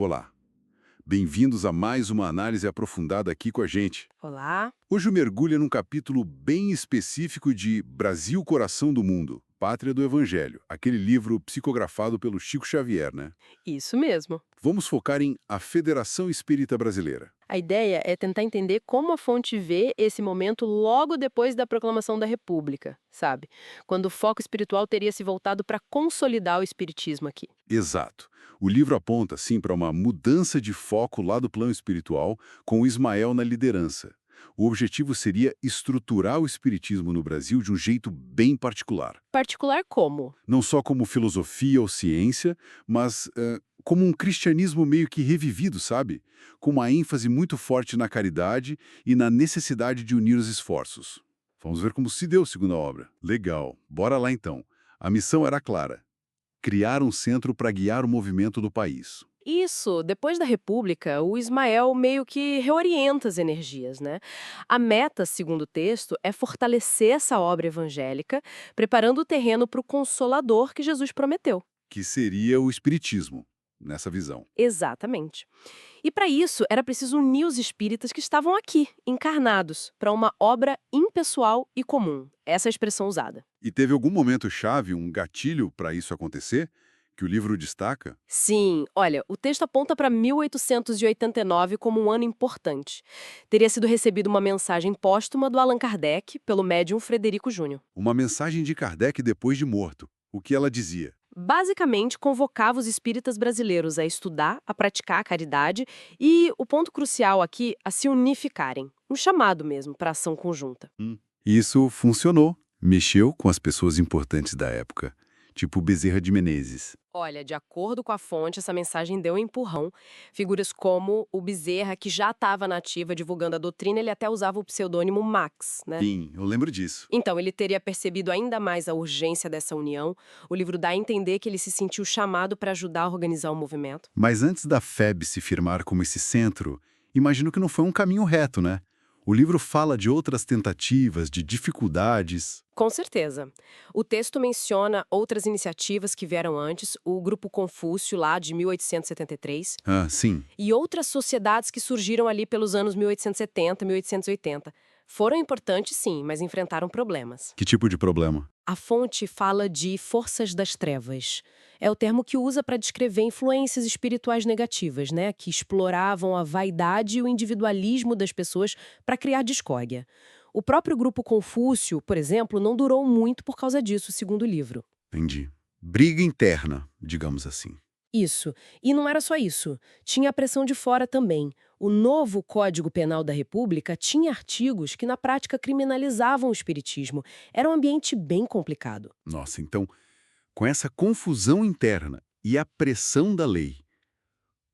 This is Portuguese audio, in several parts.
Olá, bem-vindos a mais uma análise aprofundada aqui com a gente. Olá. Hoje mergulha num capítulo bem específico de Brasil, Coração do Mundo, Pátria do Evangelho, aquele livro psicografado pelo Chico Xavier, né? Isso mesmo. Vamos focar em A Federação Espírita Brasileira. A ideia é tentar entender como a fonte vê esse momento logo depois da proclamação da República, sabe? Quando o foco espiritual teria se voltado para consolidar o espiritismo aqui. Exato. O livro aponta, sim, para uma mudança de foco lá do plano espiritual, com o Ismael na liderança. O objetivo seria estruturar o espiritismo no Brasil de um jeito bem particular. Particular como? Não só como filosofia ou ciência, mas como um cristianismo meio que revivido, sabe? Com uma ênfase muito forte na caridade e na necessidade de unir os esforços. Vamos ver como se deu segundo a obra. Legal, bora lá então. A missão era clara: criar um centro para guiar o movimento do país. Isso, depois da República, o Ismael meio que reorienta as energias, né? A meta, segundo o texto, é fortalecer essa obra evangélica, preparando o terreno para o consolador que Jesus prometeu. Que seria o espiritismo, nessa visão. Exatamente. E para isso, era preciso unir os espíritas que estavam aqui, encarnados, para uma obra impessoal e comum. Essa é a expressão usada. E teve algum momento-chave, um gatilho para isso acontecer, que o livro destaca? Sim, olha, o texto aponta para 1889 como um ano importante. Teria sido recebida uma mensagem póstuma do Allan Kardec pelo médium Frederico Júnior. Uma mensagem de Kardec depois de morto. O que ela dizia? Basicamente, convocava os espíritas brasileiros a estudar, a praticar a caridade e, o ponto crucial aqui, a se unificarem. Um chamado mesmo para ação conjunta. Isso funcionou. Mexeu com as pessoas importantes da época, tipo Bezerra de Menezes. Olha, de acordo com a fonte, essa mensagem deu um empurrão. Figuras como o Bezerra, que já estava na ativa divulgando a doutrina, ele até usava o pseudônimo Max, né? Sim, eu lembro disso. Então, ele teria percebido ainda mais a urgência dessa união. O livro dá a entender que ele se sentiu chamado para ajudar a organizar o movimento. Mas antes da FEB se firmar como esse centro, imagino que não foi um caminho reto, né? O livro fala de outras tentativas, de dificuldades. Com certeza. O texto menciona outras iniciativas que vieram antes, o Grupo Confúcio, lá de 1873, Ah, sim. e outras sociedades que surgiram ali pelos anos 1870, 1880. Foram importantes, sim, mas enfrentaram problemas. Que tipo de problema? A fonte fala de forças das trevas. É o termo que usa para descrever influências espirituais negativas, né, que exploravam a vaidade e o individualismo das pessoas para criar discórdia. O próprio grupo Confúcio, por exemplo, não durou muito por causa disso, segundo o livro. Entendi. Briga interna, digamos assim. Isso. E não era só isso. Tinha a pressão de fora também. O novo Código Penal da República tinha artigos que, na prática, criminalizavam o espiritismo. Era um ambiente bem complicado. Nossa, então, com essa confusão interna e a pressão da lei,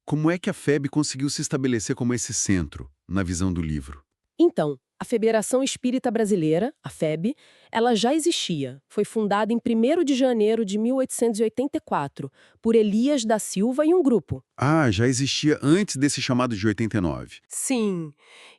como é que a FEB conseguiu se estabelecer como esse centro, na visão do livro? Então, a Federação Espírita Brasileira, a FEB, ela já existia. Foi fundada em 1º de janeiro de 1884, por Elias da Silva e um grupo. Ah, já existia antes desse chamado de 89. Sim.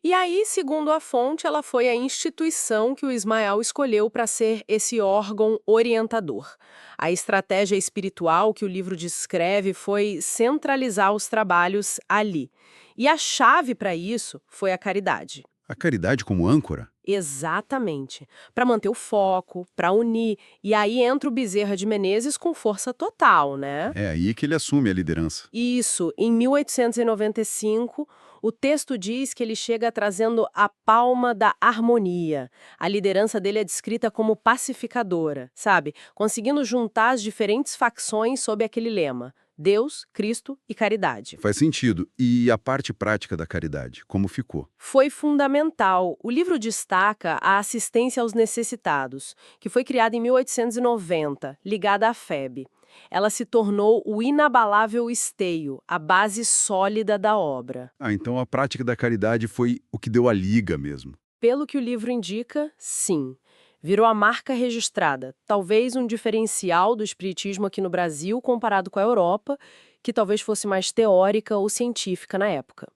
E aí, segundo a fonte, ela foi a instituição que o Ismael escolheu para ser esse órgão orientador. A estratégia espiritual que o livro descreve foi centralizar os trabalhos ali. E a chave para isso foi a caridade. A caridade como âncora? Exatamente. Para manter o foco, para unir. E aí entra o Bezerra de Menezes com força total, né? É aí que ele assume a liderança. Isso, em 1895, o texto diz que ele chega trazendo a palma da harmonia. A liderança dele é descrita como pacificadora, sabe? Conseguindo juntar as diferentes facções sob aquele lema: Deus, Cristo e caridade. Faz sentido. E a parte prática da caridade, como ficou? Foi fundamental. O livro destaca a assistência aos necessitados, que foi criada em 1890, ligada à FEB. Ela se tornou o inabalável esteio, a base sólida da obra. Ah, então a prática da caridade foi o que deu a liga mesmo. Pelo que o livro indica, sim. Virou a marca registrada, talvez um diferencial do espiritismo aqui no Brasil comparado com a Europa, que talvez fosse mais teórica ou científica na época.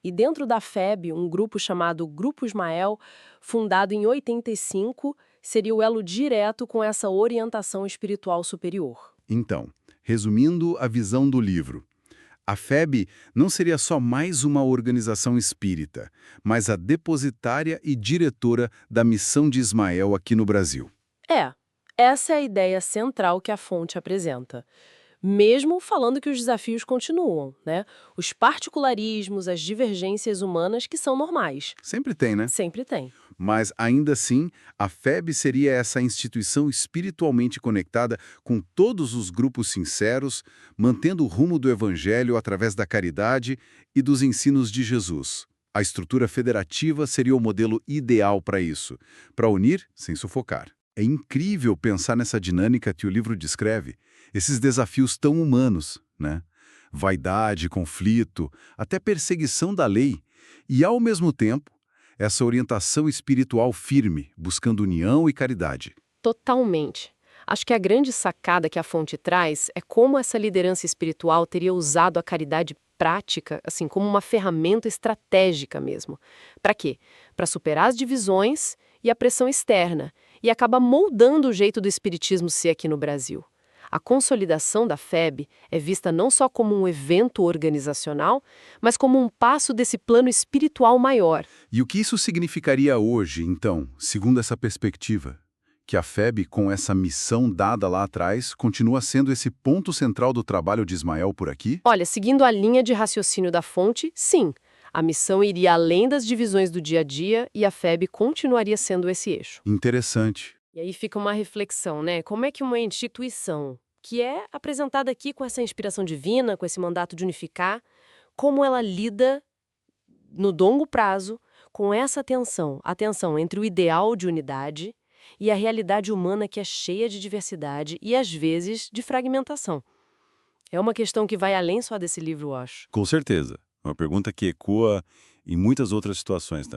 E dentro da FEB, um grupo chamado Grupo Ismael, fundado em 85, seria o elo direto com essa orientação espiritual superior. Então, resumindo a visão do livro, A FEB não seria só mais uma organização espírita, mas a depositária e diretora da missão de Ismael aqui no Brasil. É, essa é a ideia central que a fonte apresenta. Mesmo falando que os desafios continuam, né? Os particularismos, as divergências humanas que são normais. Sempre tem, né? Sempre tem. Mas, ainda assim, a FEB seria essa instituição espiritualmente conectada com todos os grupos sinceros, mantendo o rumo do Evangelho através da caridade e dos ensinos de Jesus. A estrutura federativa seria o modelo ideal para isso, para unir sem sufocar. É incrível pensar nessa dinâmica que o livro descreve, esses desafios tão humanos, né? Vaidade, conflito, até perseguição da lei, e, ao mesmo tempo, essa orientação espiritual firme, buscando união e caridade. Totalmente. Acho que a grande sacada que a fonte traz é como essa liderança espiritual teria usado a caridade prática, assim, como uma ferramenta estratégica mesmo. Para quê? Para superar as divisões e a pressão externa, e acaba moldando o jeito do espiritismo ser aqui no Brasil. A consolidação da FEB é vista não só como um evento organizacional, mas como um passo desse plano espiritual maior. E o que isso significaria hoje, então, segundo essa perspectiva? Que a FEB, com essa missão dada lá atrás, continua sendo esse ponto central do trabalho de Ismael por aqui? Olha, seguindo a linha de raciocínio da fonte, sim. A missão iria além das divisões do dia a dia e a FEB continuaria sendo esse eixo. Interessante. E aí fica uma reflexão, né? Como é que uma instituição que é apresentada aqui com essa inspiração divina, com esse mandato de unificar, como ela lida no longo prazo com essa tensão, a tensão entre o ideal de unidade e a realidade humana que é cheia de diversidade e, às vezes, de fragmentação. É uma questão que vai além só desse livro, eu acho. Com certeza. Uma pergunta que ecoa em muitas outras situações também.